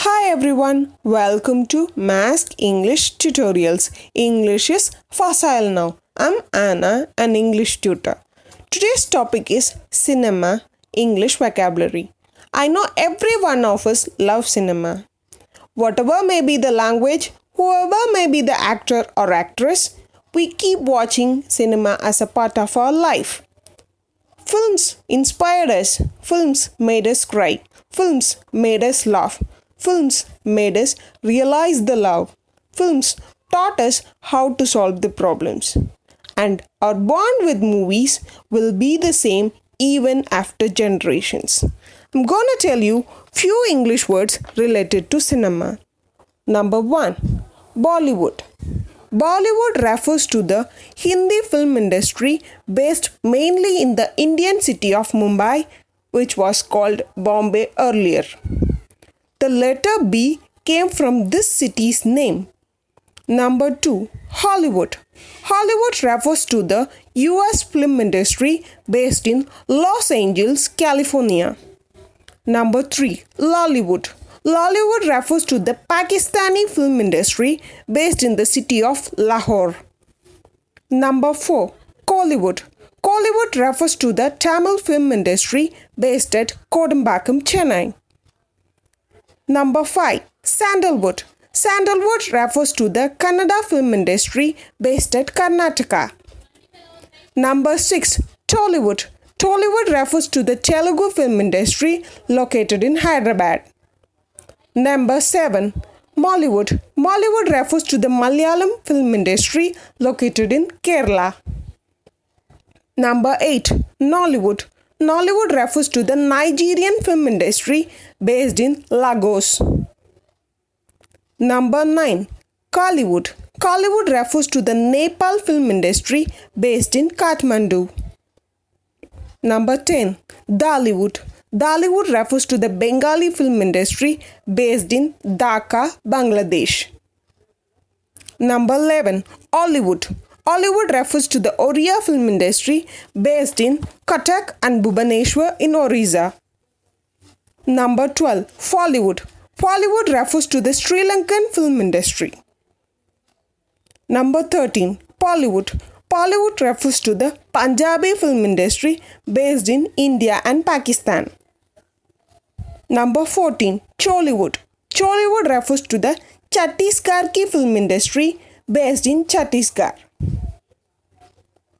Hi everyone, welcome to Mask English Tutorials. English is facile now. I'm Anna, an English tutor. Today's topic is cinema, English vocabulary. I know every one of us loves cinema. Whatever may be the language, whoever may be the actor or actress, we keep watching cinema as a part of our life. Films inspired us. Films made us cry. Films made us laugh. Films made us realize the love. Films taught us how to solve the problems. And our bond with movies will be the same even after generations. I'm going to tell you few English words related to cinema. Number 1. Bollywood. Bollywood refers to the Hindi film industry based mainly in the Indian city of Mumbai, which was called Bombay earlier. The letter B came from this city's name. Number 2. Hollywood. Hollywood refers to the US film industry based in Los Angeles, California. Number 3. LOLLYWOOD. LOLLYWOOD refers to the Pakistani film industry based in the city of Lahore. Number 4. KOLLYWOOD. KOLLYWOOD refers to the Tamil film industry based at Kodambakkam, Chennai. Number 5. Sandalwood. Sandalwood refers to the Kannada film industry based at Karnataka. Number 6. Tollywood. Tollywood refers to the Telugu film industry located in Hyderabad. Number 7. Mollywood. Mollywood refers to the Malayalam film industry located in Kerala. Number 8. Nollywood. Nollywood refers to the Nigerian film industry based in Lagos. Number 9. KALIWOOD. KALIWOOD refers to the Nepal film industry based in Kathmandu. Number 10. DHALLYWOOD. DHALLYWOOD refers to the Bengali film industry based in Dhaka, Bangladesh. Number 11. OLLYWOOD. OLLYWOOD refers to the Oriya film industry based in Cuttack and Bhubaneswar in Orissa. Number 12. Follywood. Follywood refers to the Sri Lankan film industry. Number 13. Pollywood. Pollywood refers to the Punjabi film industry based in India and Pakistan. Number 14. JOLLYWOOD. JOLLYWOOD refers to the Chhattisgarh film industry based in Chhattisgarh.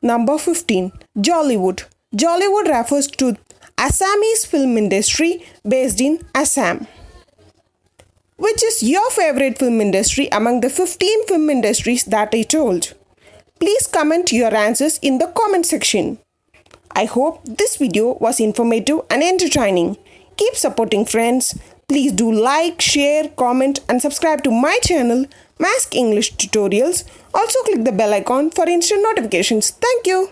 Number 15. JOLLYWOOD. JOLLYWOOD refers to Assamese film industry based in Assam. Which is your favorite film industry among the 15 film industries that I told? Please comment your answers in the comment section. I hope this video was informative and entertaining. Keep supporting friends. Please do like, share, comment and subscribe to my channel Mask English Tutorials. Also click the bell icon for instant notifications. Thank you.